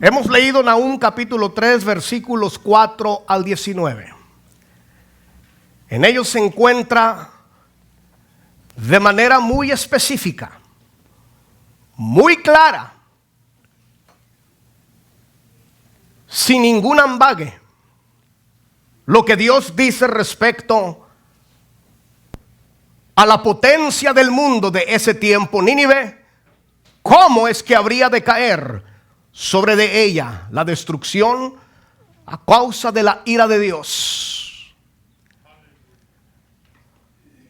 Hemos leído Nahum capítulo 3 versículos 4 al 19. En ellos se encuentra de manera muy específica, muy clara, sin ningún ambague, lo que Dios dice respecto a la potencia del mundo de ese tiempo, Nínive, cómo es que habría de caer sobre de ella la destrucción a causa de la ira de Dios.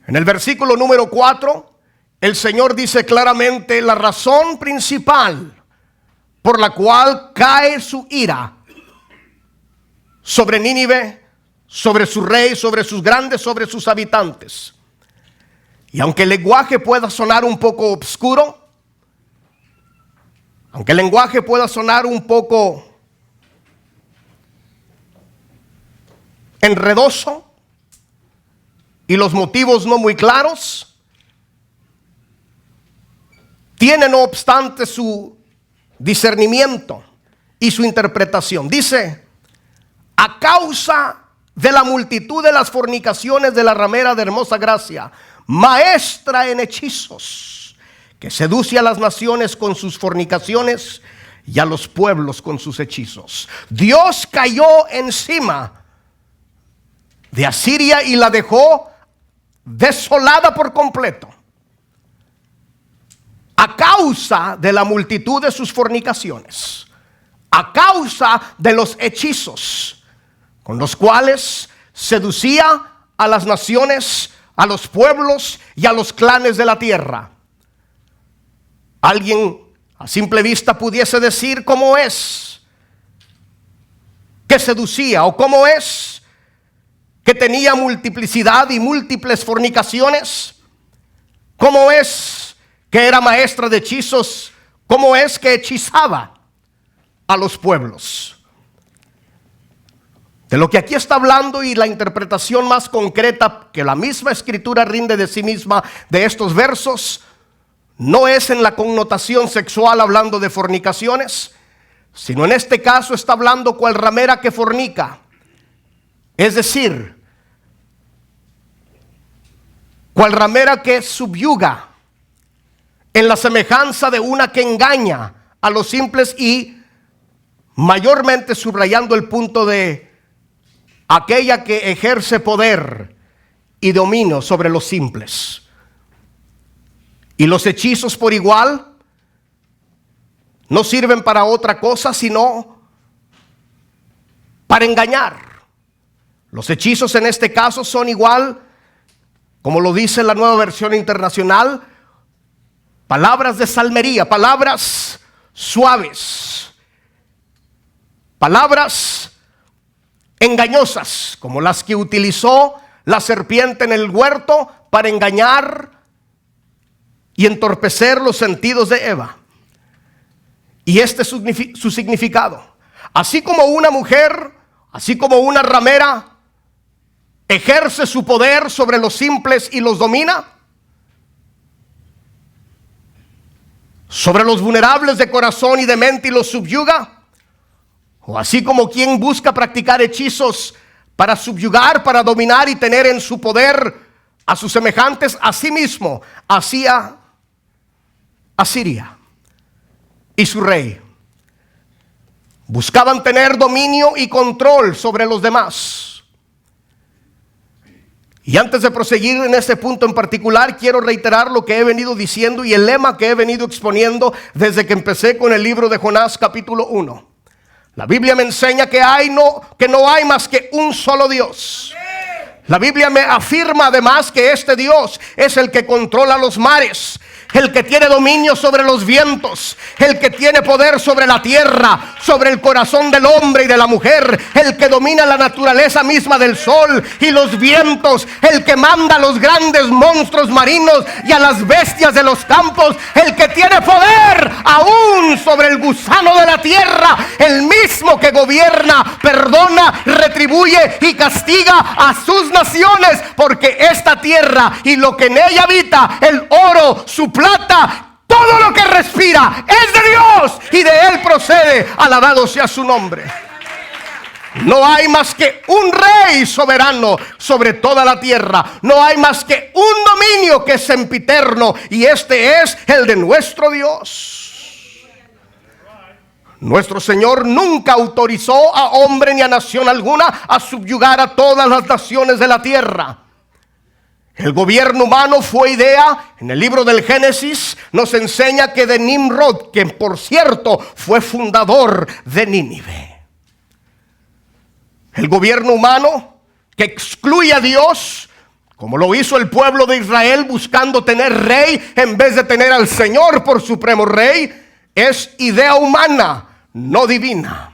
En el versículo número 4, el Señor dice claramente la razón principal por la cual cae su ira sobre Nínive, sobre su rey, sobre sus grandes, sobre sus habitantes. Y aunque el lenguaje pueda sonar un poco oscuro, aunque el lenguaje pueda sonar un poco enredoso y los motivos no muy claros, tiene no obstante su discernimiento y su interpretación. Dice: a causa de la multitud de las fornicaciones de la ramera de hermosa gracia, maestra en hechizos, que seduce a las naciones con sus fornicaciones y a los pueblos con sus hechizos. Dios cayó encima de Asiria y la dejó desolada por completo, a causa de la multitud de sus fornicaciones, a causa de los hechizos con los cuales seducía a las naciones, a los pueblos y a los clanes de la tierra. Alguien a simple vista pudiese decir cómo es que seducía, o cómo es que tenía multiplicidad y múltiples fornicaciones, cómo es que era maestra de hechizos, cómo es que hechizaba a los pueblos. De lo que aquí está hablando, y la interpretación más concreta que la misma escritura rinde de sí misma de estos versos, no es en la connotación sexual hablando de fornicaciones, sino en este caso está hablando cual ramera que fornica, es decir, cual ramera que subyuga, en la semejanza de una que engaña a los simples, y mayormente subrayando el punto de aquella que ejerce poder y dominio sobre los simples. Y los hechizos por igual no sirven para otra cosa sino para engañar. Los hechizos en este caso son igual, como lo dice la Nueva Versión Internacional, palabras de salmería, palabras suaves, palabras engañosas, como las que utilizó la serpiente en el huerto para engañar y entorpecer los sentidos de Eva. Y este es su significado. Así como una mujer, así como una ramera ejerce su poder sobre los simples y los domina, sobre los vulnerables de corazón y de mente y los subyuga, o así como quien busca practicar hechizos para subyugar, para dominar y tener en su poder a sus semejantes, así mismo hacía Asiria y su rey. Buscaban tener dominio y control sobre los demás. Y antes de proseguir en este punto en particular, quiero reiterar lo que he venido diciendo y el lema que he venido exponiendo desde que empecé con el libro de Jonás capítulo 1. La Biblia me enseña que no hay más que un solo Dios. La Biblia me afirma además que este Dios es el que controla los mares, el que tiene dominio sobre los vientos, el que tiene poder sobre la tierra, sobre el corazón del hombre y de la mujer, el que domina la naturaleza misma del sol y los vientos, el que manda a los grandes monstruos marinos y a las bestias de los campos, el que tiene poder aún sobre el gusano de la tierra, el mismo que gobierna, perdona, retribuye y castiga a sus naciones, porque esta tierra y lo que en ella habita, el oro, su plata, todo lo que respira es de Dios y de Él procede. Alabado sea su nombre. No hay más que un rey soberano sobre toda la tierra. No hay más que un dominio que es sempiterno, y este es el de nuestro Dios. Nuestro Señor nunca autorizó a hombre ni a nación alguna a subyugar a todas las naciones de la tierra. El gobierno humano fue idea. En el libro del Génesis nos enseña que de Nimrod, quien por cierto fue fundador de Nínive. El gobierno humano que excluye a Dios, como lo hizo el pueblo de Israel buscando tener rey en vez de tener al Señor por supremo rey, es idea humana, no divina.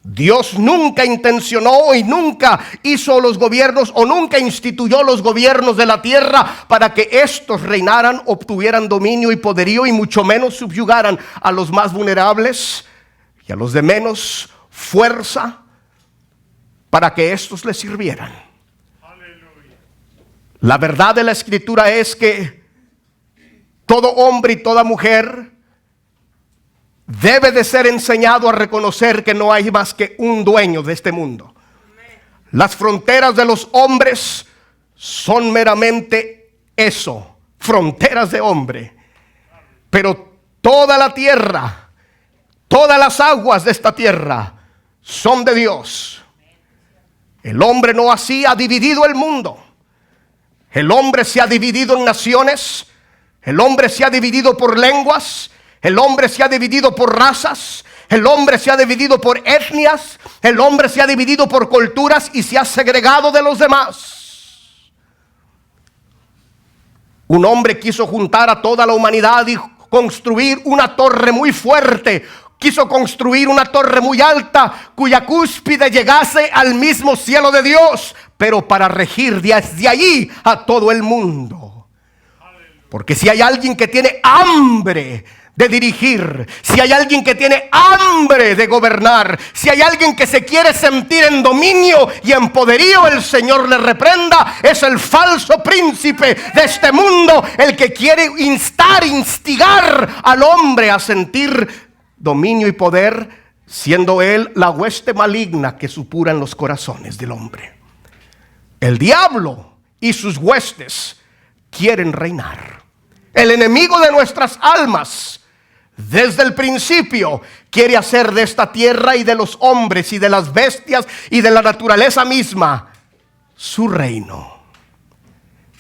Dios nunca intencionó y nunca hizo los gobiernos o nunca instituyó los gobiernos de la tierra para que estos reinaran, obtuvieran dominio y poderío, y mucho menos subyugaran a los más vulnerables y a los de menos fuerza, para que estos les sirvieran. La verdad de la Escritura es que todo hombre y toda mujer debe de ser enseñado a reconocer que no hay más que un dueño de este mundo. Las fronteras de los hombres son meramente eso, fronteras de hombre. Pero toda la tierra, todas las aguas de esta tierra son de Dios. El hombre no así ha dividido el mundo. El hombre se ha dividido en naciones. El hombre se ha dividido por lenguas. El hombre se ha dividido por razas. El hombre se ha dividido por etnias. El hombre se ha dividido por culturas y se ha segregado de los demás. Un hombre quiso juntar a toda la humanidad y construir una torre muy fuerte. Quiso construir una torre muy alta cuya cúspide llegase al mismo cielo de Dios, pero para regir desde allí a todo el mundo. Porque si hay alguien que tiene hambre de dirigir, si hay alguien que tiene hambre de gobernar, si hay alguien que se quiere sentir en dominio y en poderío, el Señor le reprenda. Es el falso príncipe de este mundo, el que quiere instigar al hombre a sentir dominio y poder, siendo él la hueste maligna que supura en los corazones del hombre. El diablo y sus huestes quieren reinar. El enemigo de nuestras almas, desde el principio, quiere hacer de esta tierra y de los hombres y de las bestias y de la naturaleza misma su reino.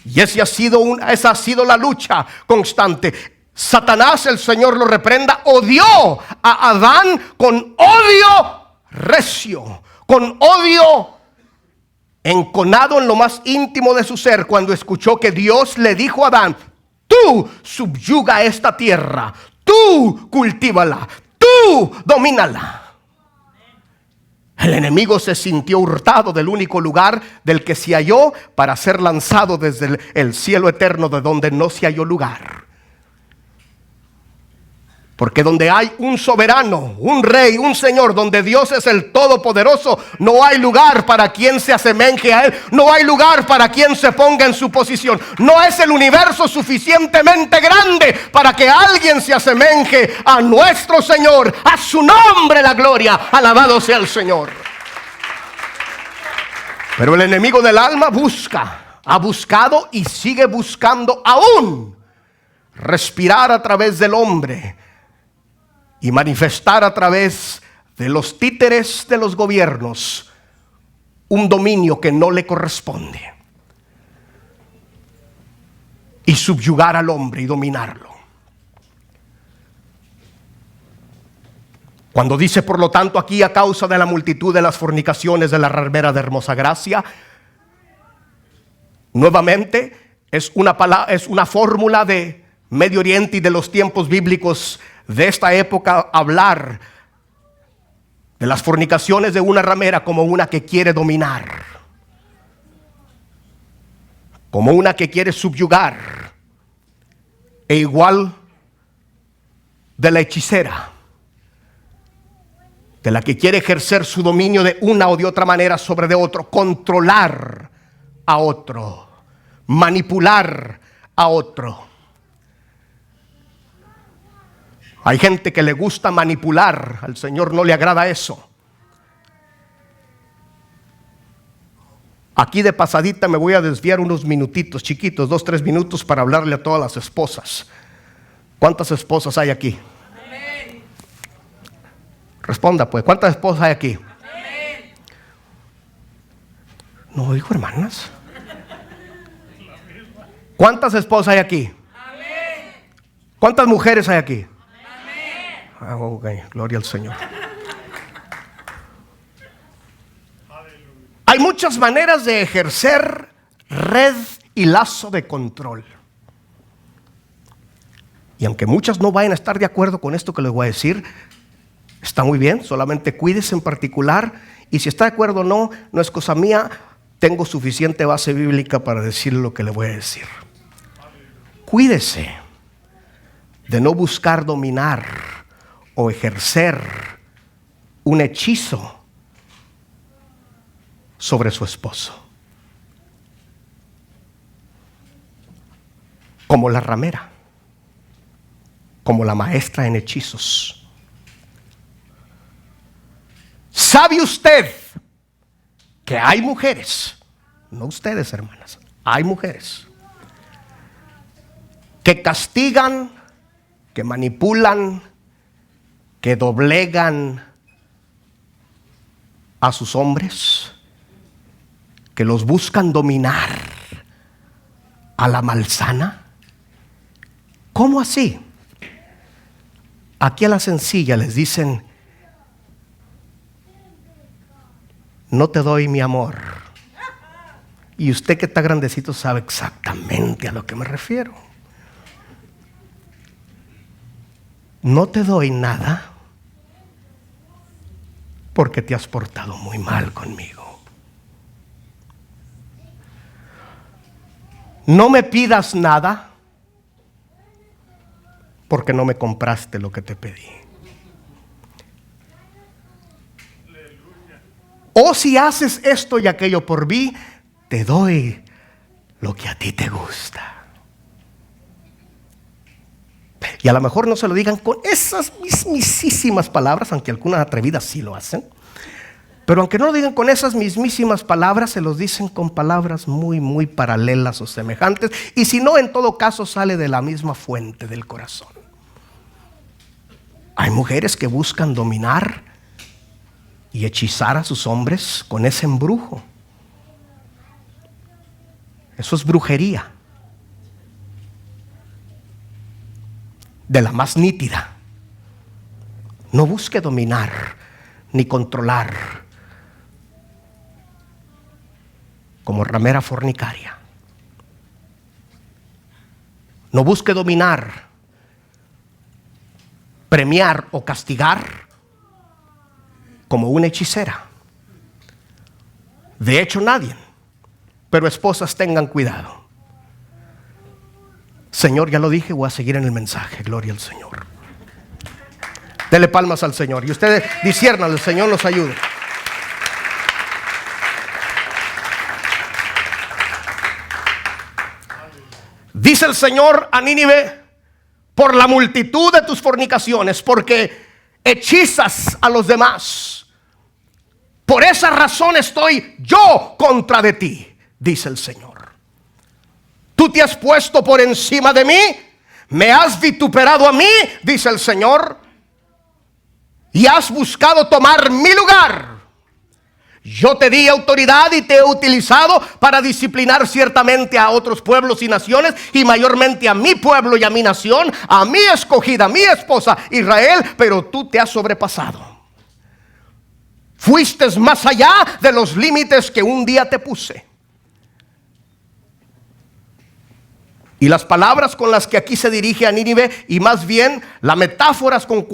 Y esa ha sido la lucha constante. Satanás, el Señor lo reprenda, odió a Adán con odio recio, con odio enconado en lo más íntimo de su ser, cuando escuchó que Dios le dijo a Adán: tú subyuga esta tierra, tú cultívala, tú domínala. El enemigo se sintió hurtado del único lugar del que se halló para ser lanzado desde el cielo eterno, de donde no se halló lugar. Porque donde hay un soberano, un rey, un señor, donde Dios es el todopoderoso, no hay lugar para quien se asemeje a él. No hay lugar para quien se ponga en su posición. No es el universo suficientemente grande para que alguien se asemeje a nuestro Señor. A su nombre la gloria. Alabado sea el Señor. Pero el enemigo del alma ha buscado y sigue buscando aún respirar a través del hombre y manifestar a través de los títeres de los gobiernos un dominio que no le corresponde, y subyugar al hombre y dominarlo. Cuando dice, por lo tanto, aquí, a causa de la multitud de las fornicaciones de la ramera de hermosa gracia, nuevamente es una fórmula de Medio Oriente y de los tiempos bíblicos de esta época, hablar de las fornicaciones de una ramera como una que quiere dominar, como una que quiere subyugar, e igual de la hechicera, de la que quiere ejercer su dominio de una o de otra manera sobre de otro, controlar a otro, manipular a otro. Hay gente que le gusta manipular. Al Señor no le agrada eso. Aquí de pasadita me voy a desviar unos minutitos chiquitos, 2-3 minutos, para hablarle a todas las esposas. ¿Cuántas esposas hay aquí? Amén. Responda pues, ¿cuántas esposas hay aquí? Amén. No dijo hermanas. ¿Cuántas esposas hay aquí? Amén. ¿Cuántas mujeres hay aquí? Amén. Ok, gloria al Señor. Hay muchas maneras de ejercer red y lazo de control. Y aunque muchas no vayan a estar de acuerdo con esto que les voy a decir, está muy bien, solamente cuídese en particular. Y si está de acuerdo o no, no es cosa mía, tengo suficiente base bíblica para decirle lo que le voy a decir. Cuídese de no buscar dominar o ejercer un hechizo sobre su esposo, como la ramera, como la maestra en hechizos. ¿Sabe usted que hay mujeres, no ustedes hermanas, hay mujeres que castigan, que manipulan, que doblegan a sus hombres, que los buscan dominar a la malsana? ¿Cómo así? Aquí a la sencilla les dicen: no te doy mi amor. Y usted que está grandecito sabe exactamente a lo que me refiero. No te doy nada porque te has portado muy mal conmigo. No me pidas nada porque no me compraste lo que te pedí. O si haces esto y aquello por mí, te doy lo que a ti te gusta. Y a lo mejor no se lo digan con esas mismísimas palabras, aunque algunas atrevidas sí lo hacen. Pero aunque no lo digan con esas mismísimas palabras, se los dicen con palabras muy, muy paralelas o semejantes. Y si no, en todo caso sale de la misma fuente del corazón. Hay mujeres que buscan dominar y hechizar a sus hombres con ese embrujo. Eso es brujería. De la más nítida. No busque dominar ni controlar como ramera fornicaria. No busque dominar, premiar o castigar como una hechicera. De hecho, nadie. Pero esposas, tengan cuidado. Señor, ya lo dije, voy a seguir en el mensaje. Gloria al Señor. Dele palmas al Señor. Y ustedes disciernan, el Señor los ayude. Dice el Señor a Nínive: por la multitud de tus fornicaciones, porque hechizas a los demás, por esa razón estoy yo contra de ti, dice el Señor. Tú te has puesto por encima de mí, me has vituperado a mí, dice el Señor, y has buscado tomar mi lugar. Yo te di autoridad y te he utilizado para disciplinar ciertamente a otros pueblos y naciones, y mayormente a mi pueblo y a mi nación, a mi escogida, a mi esposa Israel, pero tú te has sobrepasado. Fuiste más allá de los límites que un día te puse. Y las palabras con las que aquí se dirige a Nínive, y más bien las metáforas con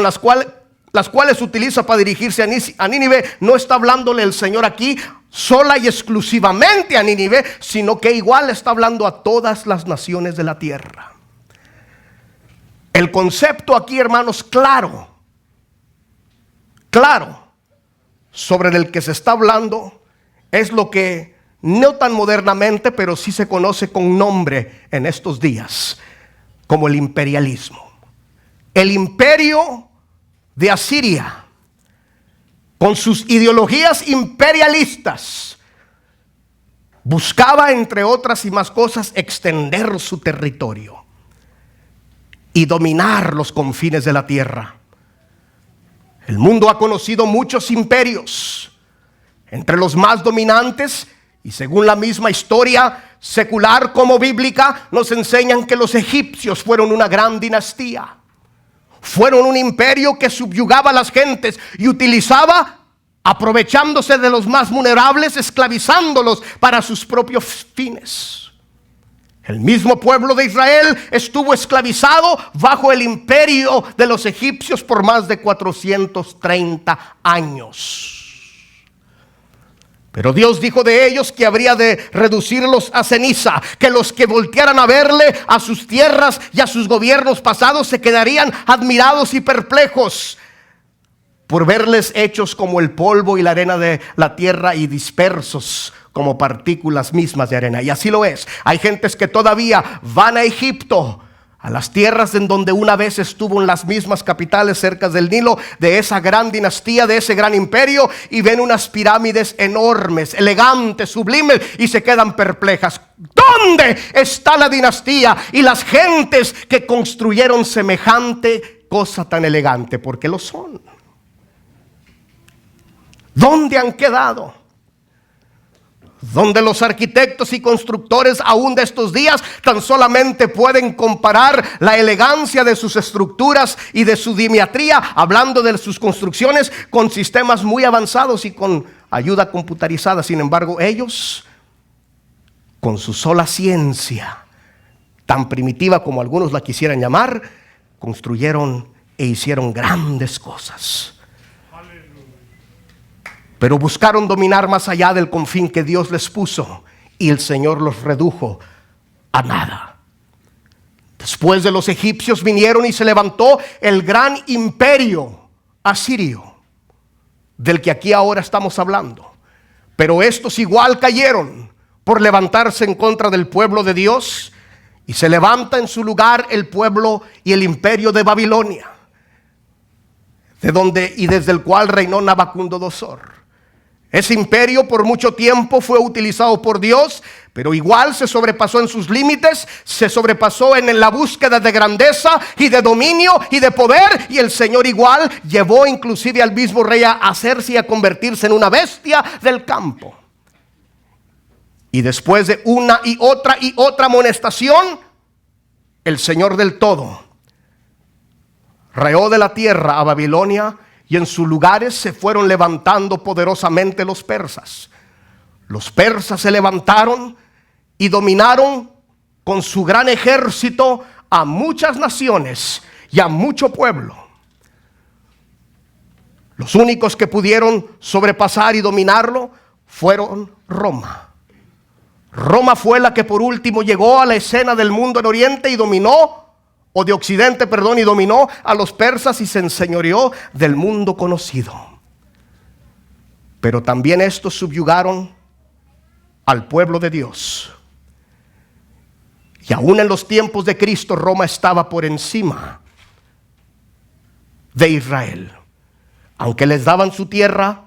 las cuales utiliza para dirigirse a Nínive, no está hablándole el Señor aquí sola y exclusivamente a Nínive, sino que igual está hablando a todas las naciones de la tierra. El concepto aquí, hermanos, claro, sobre el que se está hablando, es lo que no tan modernamente, pero sí se conoce con nombre en estos días, como el imperialismo. el imperio de Asiria, con sus ideologías imperialistas, buscaba, entre otras y más cosas, extender su territorio y dominar los confines de la tierra. El mundo ha conocido muchos imperios. Entre los más dominantes, y según la misma historia secular como bíblica, nos enseñan que los egipcios fueron una gran dinastía. Fueron un imperio que subyugaba a las gentes y utilizaba, aprovechándose de los más vulnerables, esclavizándolos para sus propios fines. El mismo pueblo de Israel estuvo esclavizado bajo el imperio de los egipcios por más de 430 años. Pero Dios dijo de ellos que habría de reducirlos a ceniza, que los que voltearan a verle a sus tierras y a sus gobiernos pasados se quedarían admirados y perplejos por verles hechos como el polvo y la arena de la tierra y dispersos como partículas mismas de arena. Y así lo es. Hay gentes que todavía van a Egipto, a las tierras en donde una vez estuvo en las mismas capitales cerca del Nilo, de esa gran dinastía, de ese gran imperio, y ven unas pirámides enormes, elegantes, sublimes, y se quedan perplejas. ¿Dónde está la dinastía y las gentes que construyeron semejante cosa tan elegante? Porque lo son. ¿Dónde han quedado? Donde los arquitectos y constructores aún de estos días tan solamente pueden comparar la elegancia de sus estructuras y de su dimetría, hablando de sus construcciones, con sistemas muy avanzados y con ayuda computarizada. Sin embargo, ellos, con su sola ciencia, tan primitiva como algunos la quisieran llamar, construyeron e hicieron grandes cosas. Pero buscaron dominar más allá del confín que Dios les puso, y el Señor los redujo a nada. Después de los egipcios vinieron y se levantó el gran imperio asirio, del que aquí ahora estamos hablando. Pero estos igual cayeron por levantarse en contra del pueblo de Dios, y se levanta en su lugar el pueblo y el imperio de Babilonia, de donde y desde el cual reinó Nabucodonosor. Ese imperio por mucho tiempo fue utilizado por Dios, pero igual se sobrepasó en sus límites, se sobrepasó en la búsqueda de grandeza y de dominio y de poder, y el Señor igual llevó inclusive al mismo rey a hacerse y a convertirse en una bestia del campo. Y después de una y otra amonestación, el Señor del todo reó de la tierra a Babilonia, y en sus lugares se fueron levantando poderosamente los persas. Los persas se levantaron y dominaron con su gran ejército a muchas naciones y a mucho pueblo. Los únicos que pudieron sobrepasar y dominarlo fueron Roma. Roma fue la que por último llegó a la escena del mundo en Oriente y dominó, o de Occidente, perdón, y dominó a los persas y se enseñoreó del mundo conocido. Pero también estos subyugaron al pueblo de Dios. Y aún en los tiempos de Cristo, Roma estaba por encima de Israel. Aunque les daban su tierra,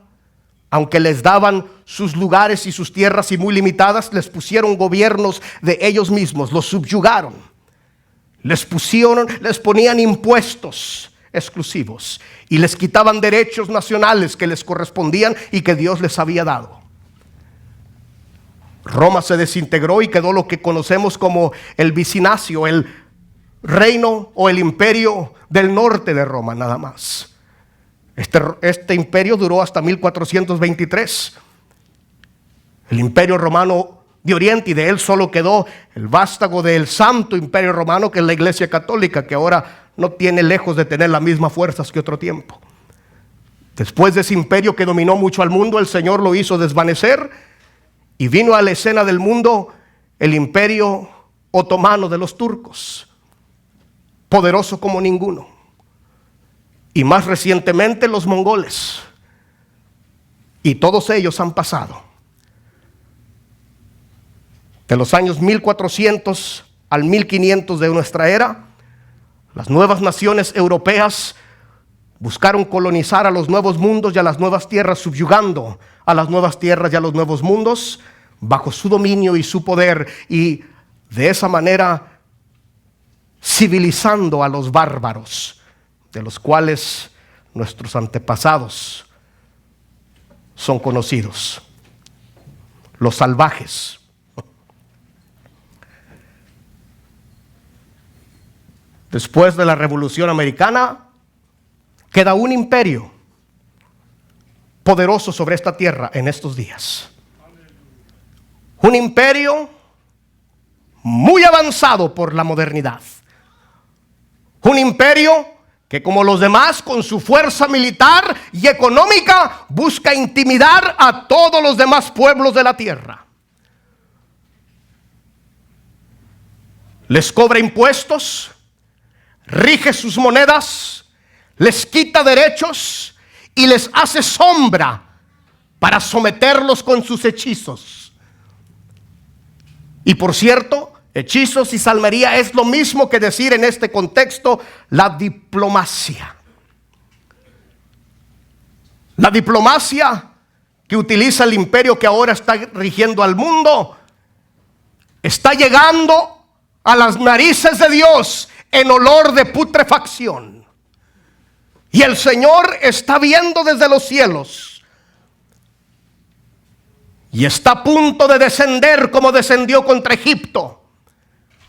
aunque les daban sus lugares y sus tierras y muy limitadas, les pusieron gobiernos de ellos mismos, los subyugaron. Les ponían impuestos exclusivos y les quitaban derechos nacionales que les correspondían y que Dios les había dado. Roma se desintegró y quedó lo que conocemos como el vicinacio, el reino o el imperio del norte de Roma, nada más. Este imperio duró hasta 1423. El imperio romano de Oriente, y de él solo quedó el vástago del Santo Imperio Romano, que es la Iglesia Católica, que ahora no tiene lejos de tener las mismas fuerzas que otro tiempo. Después de ese imperio que dominó mucho al mundo, el Señor lo hizo desvanecer y vino a la escena del mundo el imperio otomano de los turcos, poderoso como ninguno, y más recientemente los mongoles, y todos ellos han pasado. De los años 1400 al 1500 de nuestra era, Las nuevas naciones europeas buscaron colonizar a los nuevos mundos y a las nuevas tierras, subyugando a las nuevas tierras y a los nuevos mundos bajo su dominio y su poder, y de esa manera civilizando a los bárbaros, de los cuales nuestros antepasados son conocidos, los salvajes. Después de la Revolución Americana, queda un imperio poderoso sobre esta tierra en estos días. Un imperio muy avanzado por la modernidad. Un imperio que, como los demás, con su fuerza militar y económica, busca intimidar a todos los demás pueblos de la tierra. Les cobra impuestos, rige sus monedas, les quita derechos y les hace sombra para someterlos con sus hechizos. Y por cierto, hechizos y salmería es lo mismo que decir en este contexto la diplomacia. La diplomacia que utiliza el imperio que ahora está rigiendo al mundo está llegando a las narices de Dios en olor de putrefacción. Y el Señor está viendo desde los cielos y está a punto de descender como descendió contra Egipto,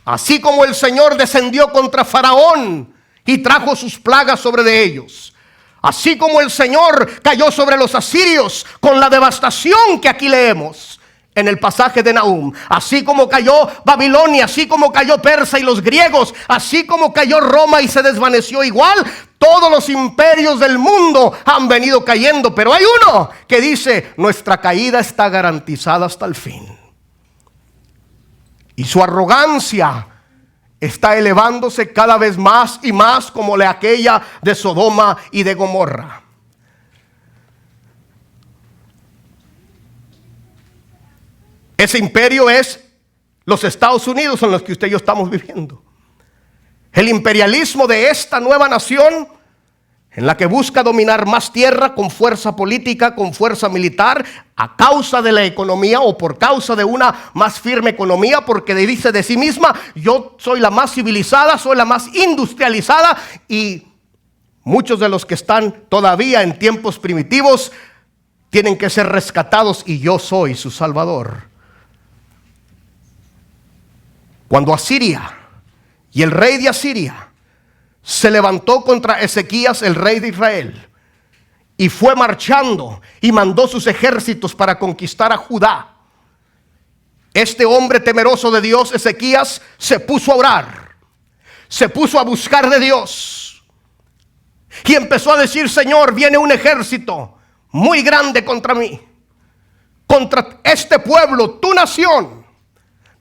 así como el Señor descendió contra Faraón y trajo sus plagas sobre de ellos, así como el Señor cayó sobre los asirios con la devastación que aquí leemos en el pasaje de Nahum, así como cayó Babilonia, así como cayó Persia y los griegos, así como cayó Roma y se desvaneció igual. Todos los imperios del mundo han venido cayendo, pero hay uno que dice: nuestra caída está garantizada hasta el fin. Y su arrogancia está elevándose cada vez más y más, como la aquella de Sodoma y de Gomorra. Ese imperio es los Estados Unidos en los que usted y yo estamos viviendo. El imperialismo de esta nueva nación, en la que busca dominar más tierra con fuerza política, con fuerza militar, a causa de la economía o por causa de una más firme economía, porque dice de sí misma: yo soy la más civilizada, soy la más industrializada, y muchos de los que están todavía en tiempos primitivos tienen que ser rescatados, y yo soy su salvador. Cuando Asiria y el rey de Asiria se levantó contra Ezequías, el rey de Israel, y fue marchando y mandó sus ejércitos para conquistar a Judá, este hombre temeroso de Dios, Ezequías, se puso a orar, se puso a buscar de Dios y empezó a decir: Señor, viene un ejército muy grande contra mí, contra este pueblo, tu nación.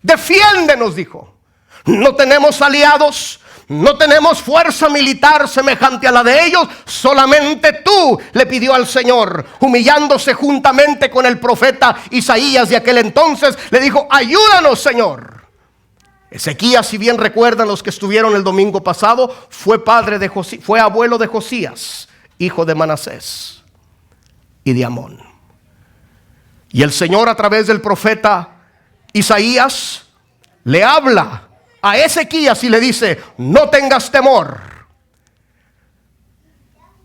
Defiéndenos, dijo. No tenemos aliados, no tenemos fuerza militar semejante a la de ellos. Solamente tú, le pidió al Señor, humillándose juntamente con el profeta Isaías de aquel entonces. Le dijo: ayúdanos, Señor. Ezequías, si bien recuerdan los que estuvieron el domingo pasado, fue abuelo de Josías, hijo de Manasés y de Amón. Y el Señor, a través del profeta Isaías, le habla a Ezequías y le dice: no tengas temor.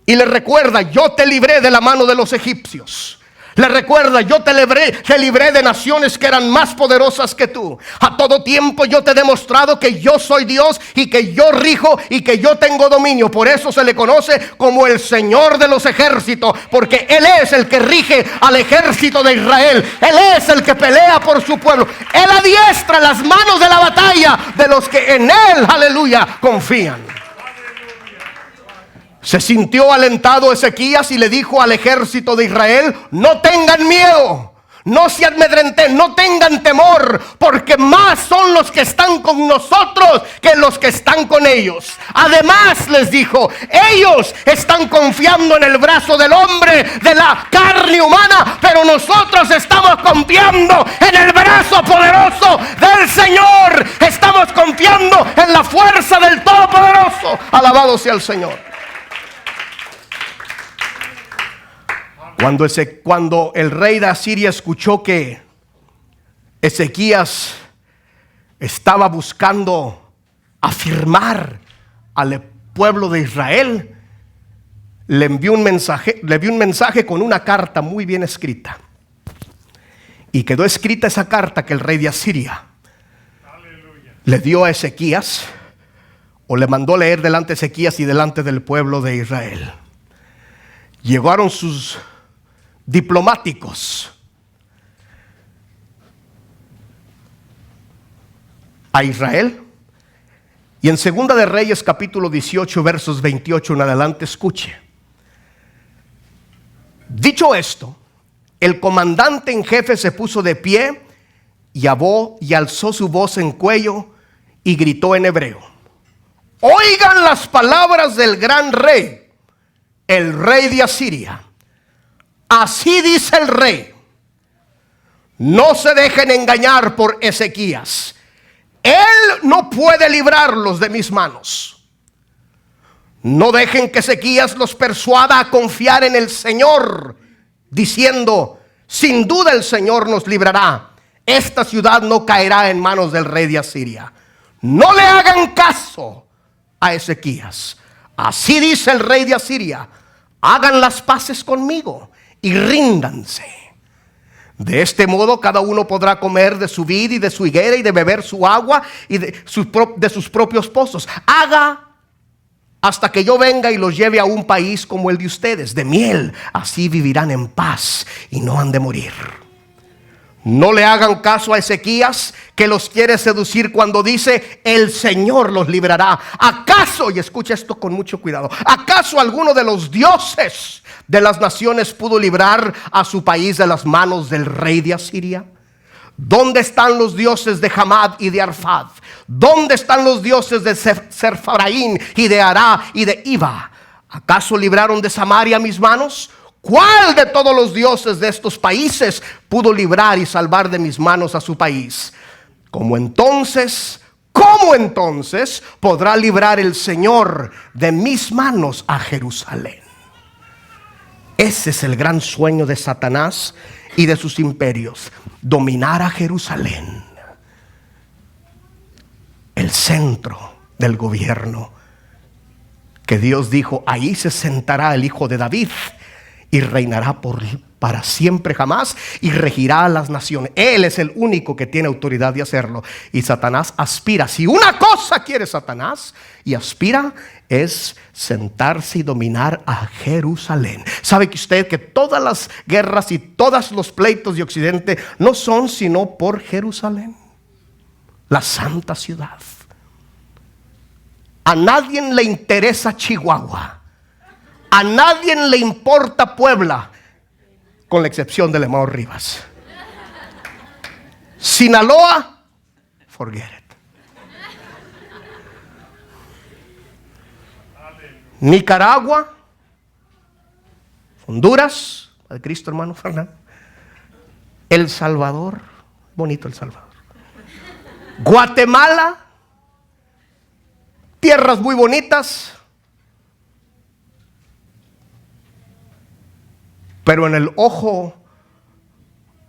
Y le recuerda: yo te libré de la mano de los egipcios. Le recuerda: yo te libré de naciones que eran más poderosas que tú. A todo tiempo yo te he demostrado que yo soy Dios y que yo rijo y que yo tengo dominio. Por eso se le conoce como el Señor de los ejércitos, porque Él es el que rige al ejército de Israel. Él es el que pelea por su pueblo. Él adiestra las manos de la batalla de los que en Él, aleluya, confían. Se sintió alentado Ezequías y le dijo al ejército de Israel: no tengan miedo, no se amedrenten, no tengan temor, porque más son los que están con nosotros que los que están con ellos. Además les dijo, ellos están confiando en el brazo del hombre, de la carne humana, pero nosotros estamos confiando en el brazo poderoso del Señor. Estamos confiando en la fuerza del Todopoderoso. Alabado sea el Señor. Cuando el rey de Asiria escuchó que Ezequías estaba buscando afirmar al pueblo de Israel, le envió un mensaje con una carta muy bien escrita. Y quedó escrita esa carta que el rey de Asiria le dio a Ezequías, o le mandó leer delante de Ezequías y delante del pueblo de Israel. Llegaron sus diplomáticos a Israel, y en Segunda de Reyes capítulo 18 versos 28 en adelante, escuche. Dicho esto, el comandante en jefe se puso de pie y alzó su voz en cuello y gritó en hebreo: oigan las palabras del gran rey, el rey de Asiria. Así dice el rey: no se dejen engañar por Ezequías. Él no puede librarlos de mis manos. No dejen que Ezequías los persuada a confiar en el Señor, diciendo: sin duda el Señor nos librará. Esta ciudad no caerá en manos del rey de Asiria. No le hagan caso a Ezequías. Así dice el rey de Asiria: hagan las paces conmigo y ríndanse. De este modo cada uno podrá comer de su vid y de su higuera y de beber su agua y de sus propios pozos. Haga hasta que yo venga y los lleve a un país como el de ustedes, de miel. Así vivirán en paz y no han de morir. No le hagan caso a Ezequías, que los quiere seducir cuando dice: el Señor los librará. ¿Acaso, y escucha esto con mucho cuidado, acaso alguno de los dioses de las naciones pudo librar a su país de las manos del rey de Asiria? ¿Dónde están los dioses de Hamad y de Arfad? ¿Dónde están los dioses de Sepharvaim y de Ará y de Iva? ¿Acaso libraron de Samaria mis manos? ¿Cuál de todos los dioses de estos países pudo librar y salvar de mis manos a su país? ¿Cómo entonces podrá librar el Señor de mis manos a Jerusalén? Ese es el gran sueño de Satanás y de sus imperios: dominar a Jerusalén, el centro del gobierno, que Dios dijo: ahí se sentará el hijo de David y reinará para siempre jamás, y regirá a las naciones. Él es el único que tiene autoridad de hacerlo. Y Satanás aspira, si una cosa quiere Satanás y aspira, es sentarse y dominar a Jerusalén. ¿Sabe que usted que todas las guerras y todos los pleitos de Occidente no son sino por Jerusalén, la santa ciudad? A nadie le interesa Chihuahua. A nadie le importa Puebla, con la excepción de Lemao Rivas. Sinaloa, forget it. Nicaragua, Honduras, Padre Cristo, hermano Fernando. El Salvador, bonito El Salvador. Guatemala, tierras muy bonitas, pero en el ojo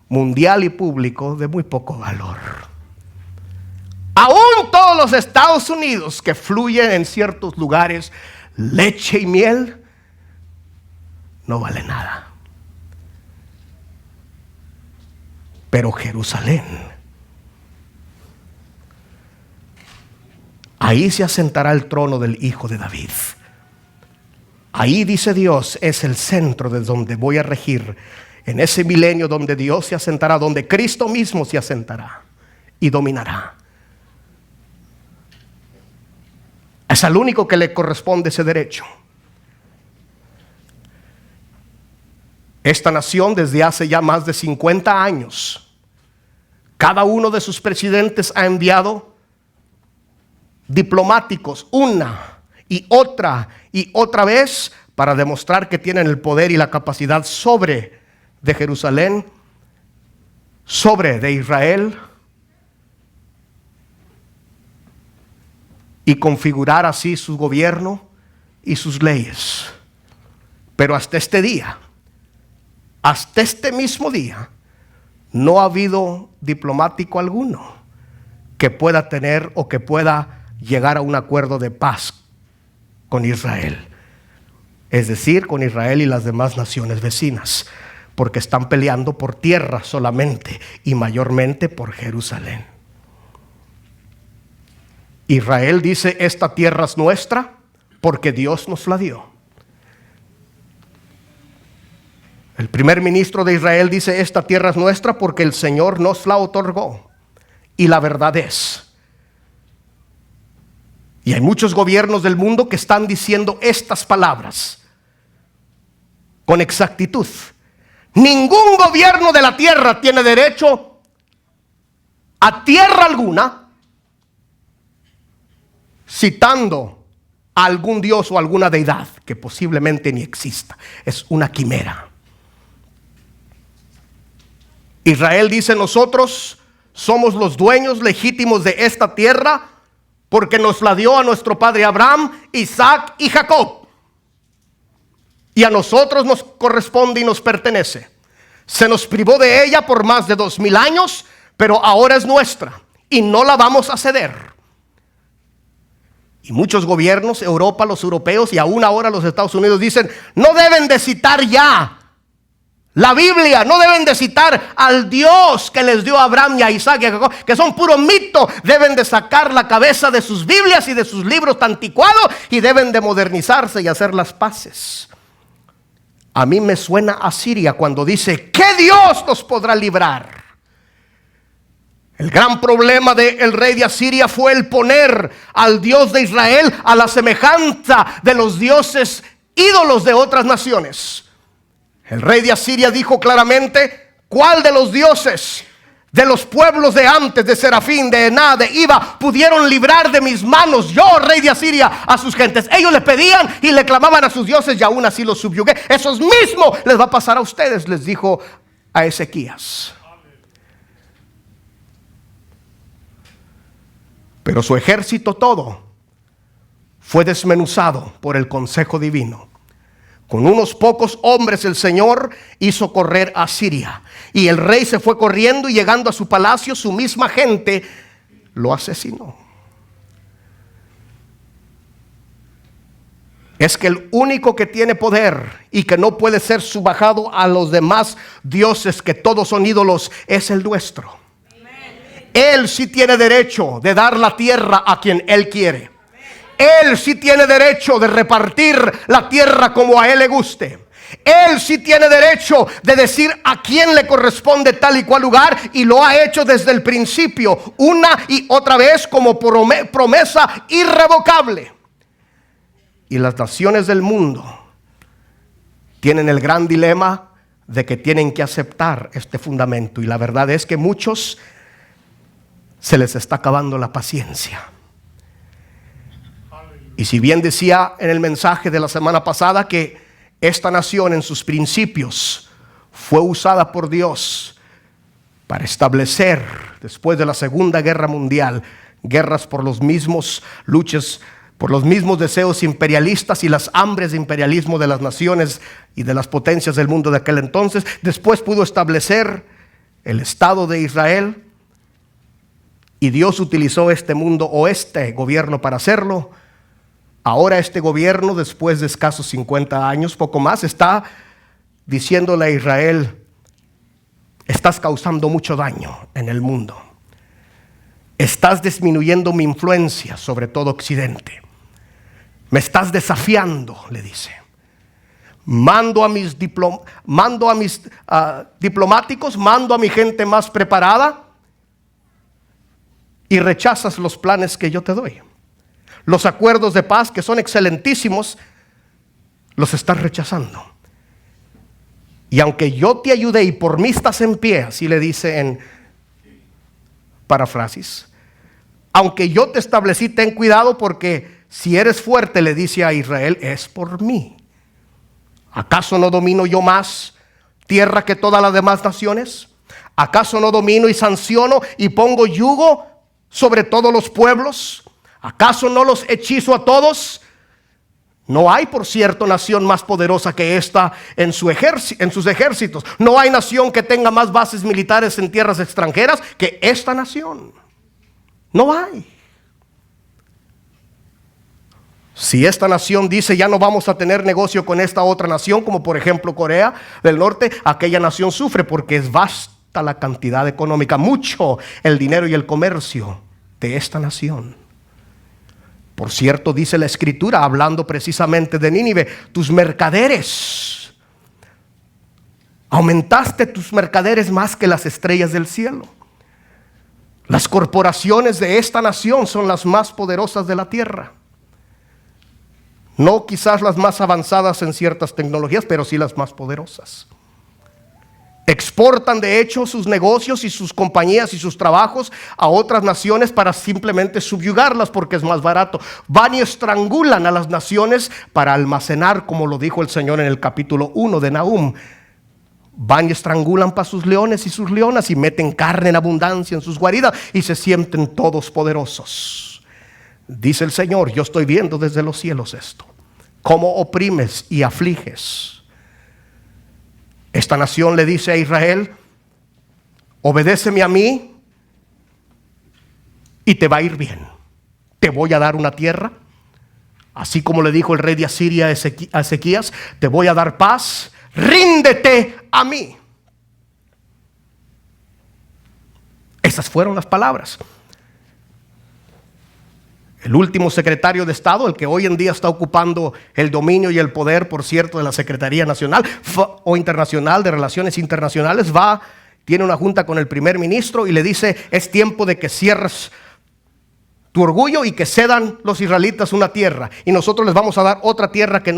mundial y público de muy poco valor. Aún todos los Estados Unidos, que fluyen en ciertos lugares leche y miel, no vale nada. Pero Jerusalén, ahí se asentará el trono del Hijo de David. Ahí, dice Dios, es el centro de donde voy a regir. En ese milenio donde Dios se asentará, donde Cristo mismo se asentará y dominará. Es al único que le corresponde ese derecho. Esta nación desde hace ya más de 50 años, cada uno de sus presidentes ha enviado diplomáticos una y otra vez para demostrar que tienen el poder y la capacidad sobre de Jerusalén, sobre de Israel, y configurar así su gobierno y sus leyes. Pero hasta este día, hasta este mismo día, no ha habido diplomático alguno que pueda tener o que pueda llegar a un acuerdo de paz con Israel. Es decir, con Israel y las demás naciones vecinas, porque están peleando por tierra solamente y mayormente por Jerusalén. Israel dice: esta tierra es nuestra porque Dios nos la dio. El primer ministro de Israel dice: esta tierra es nuestra porque el Señor nos la otorgó. Y la verdad es, y hay muchos gobiernos del mundo que están diciendo estas palabras con exactitud. Ningún gobierno de la tierra tiene derecho a tierra alguna, citando a algún dios o alguna deidad que posiblemente ni exista. Es una quimera. Israel dice: nosotros somos los dueños legítimos de esta tierra porque nos la dio a nuestro padre Abraham, Isaac y Jacob. Y a nosotros nos corresponde y nos pertenece. Se nos privó de ella por más de 2000 años, pero ahora es nuestra y no la vamos a ceder. Y muchos gobiernos, Europa, los europeos y aún ahora los Estados Unidos dicen: no deben de citar ya la Biblia, no deben de citar al Dios que les dio a Abraham y a Isaac y a Jacob, que son puro mito. Deben de sacar la cabeza de sus Biblias y de sus libros tan anticuados y deben de modernizarse y hacer las paces. A mí me suena a Siria cuando dice: ¿qué Dios nos podrá librar? El gran problema del rey de Asiria fue el poner al Dios de Israel a la semejanza de los dioses ídolos de otras naciones. El rey de Asiria dijo claramente: ¿cuál de los dioses de los pueblos de antes, de Serafín, de Ená, de Iba, pudieron librar de mis manos, yo, rey de Asiria, a sus gentes? Ellos le pedían y le clamaban a sus dioses y aún así los subyugué. Esos mismos les va a pasar a ustedes, les dijo a Ezequías. Pero su ejército todo fue desmenuzado por el consejo divino. Con unos pocos hombres el Señor hizo correr a Siria. Y el rey se fue corriendo y llegando a su palacio, su misma gente lo asesinó. Es que el único que tiene poder y que no puede ser subajado a los demás dioses, que todos son ídolos, es el nuestro. Él sí tiene derecho de dar la tierra a quien Él quiere. Él sí tiene derecho de repartir la tierra como a Él le guste. Él sí tiene derecho de decir a quién le corresponde tal y cual lugar, y lo ha hecho desde el principio, una y otra vez, como promesa irrevocable. Y las naciones del mundo tienen el gran dilema de que tienen que aceptar este fundamento, y la verdad es que muchos se les está acabando la paciencia. Y si bien decía en el mensaje de la semana pasada que esta nación en sus principios fue usada por Dios para establecer, después de la Segunda Guerra Mundial, guerras por los mismos luchas, por los mismos deseos imperialistas y las hambres de imperialismo de las naciones y de las potencias del mundo de aquel entonces, después pudo establecer el Estado de Israel, y Dios utilizó este mundo o este gobierno para hacerlo. Ahora este gobierno, después de escasos 50 años, poco más, está diciéndole a Israel: estás causando mucho daño en el mundo. Estás disminuyendo mi influencia sobre todo Occidente. Me estás desafiando, le dice. Mando a mis diplomáticos, mando a mi gente más preparada, y rechazas los planes que yo te doy. Los acuerdos de paz, que son excelentísimos, los estás rechazando. Y aunque yo te ayudé y por mí estás en pie, así le dice en paráfrasis, aunque yo te establecí, ten cuidado, porque si eres fuerte, le dice a Israel, es por mí. ¿Acaso no domino yo más tierra que todas las demás naciones? ¿Acaso no domino y sanciono y pongo yugo sobre todos los pueblos? ¿Acaso no los hechizo a todos? No hay, por cierto, nación más poderosa que esta en sus ejércitos. No hay nación que tenga más bases militares en tierras extranjeras que esta nación. No hay. Si esta nación dice ya no vamos a tener negocio con esta otra nación, como por ejemplo Corea del Norte, aquella nación sufre porque es vasta la cantidad económica, mucho el dinero y el comercio de esta nación. Por cierto, dice la Escritura, hablando precisamente de Nínive, tus mercaderes, aumentaste tus mercaderes más que las estrellas del cielo. Las corporaciones de esta nación son las más poderosas de la tierra. No quizás las más avanzadas en ciertas tecnologías, pero sí las más poderosas. Exportan de hecho sus negocios y sus compañías y sus trabajos a otras naciones para simplemente subyugarlas porque es más barato. Van y estrangulan a las naciones para almacenar, como lo dijo el Señor en el capítulo 1 de Nahum. Van y estrangulan para sus leones y sus leonas y meten carne en abundancia en sus guaridas y se sienten todos poderosos. Dice el Señor, yo estoy viendo desde los cielos esto, cómo oprimes y afliges. Esta nación le dice a Israel, obedéceme a mí y te va a ir bien. Te voy a dar una tierra, así como le dijo el rey de Asiria a Ezequías, te voy a dar paz, ríndete a mí. Esas fueron las palabras. El último secretario de Estado, el que hoy en día está ocupando el dominio y el poder, por cierto, de la Secretaría Nacional o Internacional de Relaciones Internacionales, tiene una junta con el primer ministro y le dice, es tiempo de que cierres tu orgullo y que cedan los israelitas una tierra. Y nosotros les vamos a dar otra tierra que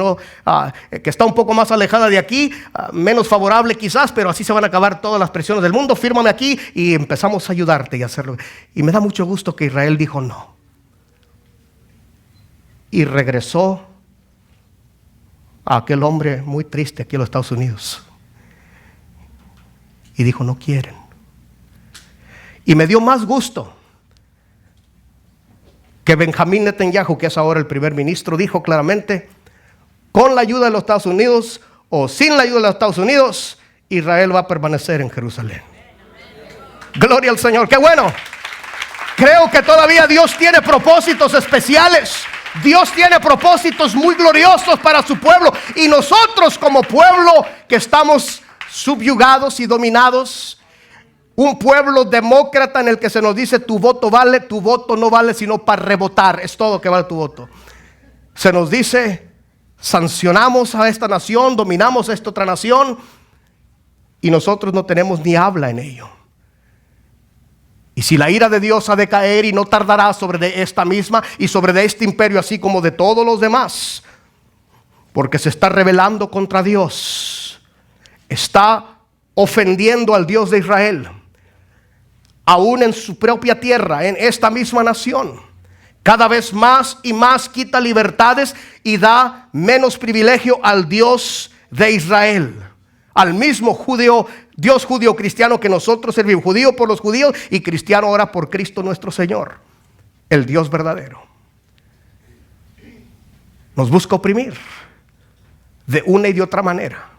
está un poco más alejada de aquí, menos favorable quizás, pero así se van a acabar todas las presiones del mundo. Fírmame aquí y empezamos a ayudarte y hacerlo. Y me da mucho gusto que Israel dijo no. Y regresó a aquel hombre muy triste aquí en los Estados Unidos. Y dijo, no quieren. Y me dio más gusto que Benjamín Netanyahu, que es ahora el primer ministro, dijo claramente, con la ayuda de los Estados Unidos o sin la ayuda de los Estados Unidos, Israel va a permanecer en Jerusalén. Gloria al Señor, qué bueno. Creo que todavía Dios tiene propósitos especiales. Dios tiene propósitos muy gloriosos para su pueblo. Y nosotros como pueblo que estamos subyugados y dominados, un pueblo demócrata en el que se nos dice tu voto vale, tu voto no vale sino para rebotar, es todo que vale tu voto. Se nos dice, sancionamos a esta nación, dominamos a esta otra nación y nosotros no tenemos ni habla en ello. Y si la ira de Dios ha de caer y no tardará sobre de esta misma y sobre de este imperio así como de todos los demás, porque se está rebelando contra Dios, está ofendiendo al Dios de Israel, aún en su propia tierra, en esta misma nación. Cada vez más y más quita libertades y da menos privilegio al Dios de Israel, al mismo judío, Dios judío cristiano que nosotros servimos, judío por los judíos y cristiano ahora por Cristo nuestro Señor, el Dios verdadero. Nos busca oprimir de una y de otra manera.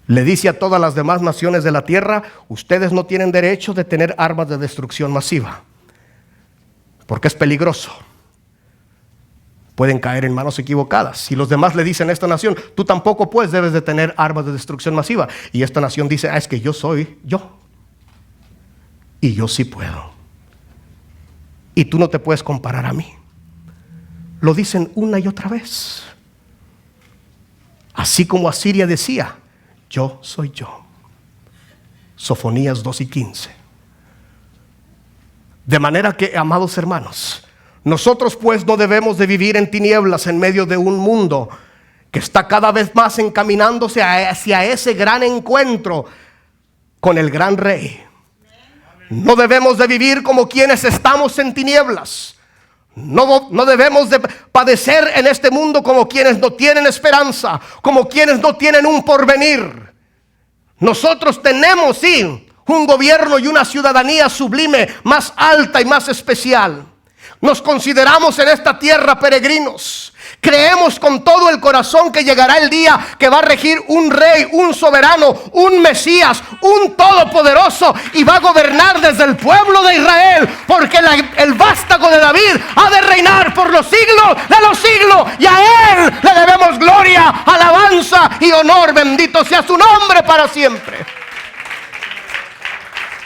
Le dice a todas las demás naciones de la tierra, ustedes no tienen derecho de tener armas de destrucción masiva, porque es peligroso. Pueden caer en manos equivocadas. Si los demás le dicen a esta nación, tú tampoco pues debes de tener armas de destrucción masiva. Y esta nación dice, es que yo soy yo. Y yo sí puedo. Y tú no te puedes comparar a mí. Lo dicen una y otra vez. Así como Asiria decía, yo soy yo. Sofonías 2:15. De manera que, amados hermanos, nosotros pues no debemos de vivir en tinieblas en medio de un mundo que está cada vez más encaminándose hacia ese gran encuentro con el gran Rey. No debemos de vivir como quienes estamos en tinieblas. No debemos de padecer en este mundo como quienes no tienen esperanza, como quienes no tienen un porvenir. Nosotros tenemos, sí, un gobierno y una ciudadanía sublime, más alta y más especial. Nos consideramos en esta tierra peregrinos. Creemos con todo el corazón que llegará el día que va a regir un rey, un soberano, un Mesías, un todopoderoso, y va a gobernar desde el pueblo de Israel, porque el vástago de David ha de reinar por los siglos de los siglos, y a él le debemos gloria, alabanza y honor. Bendito sea su nombre para siempre.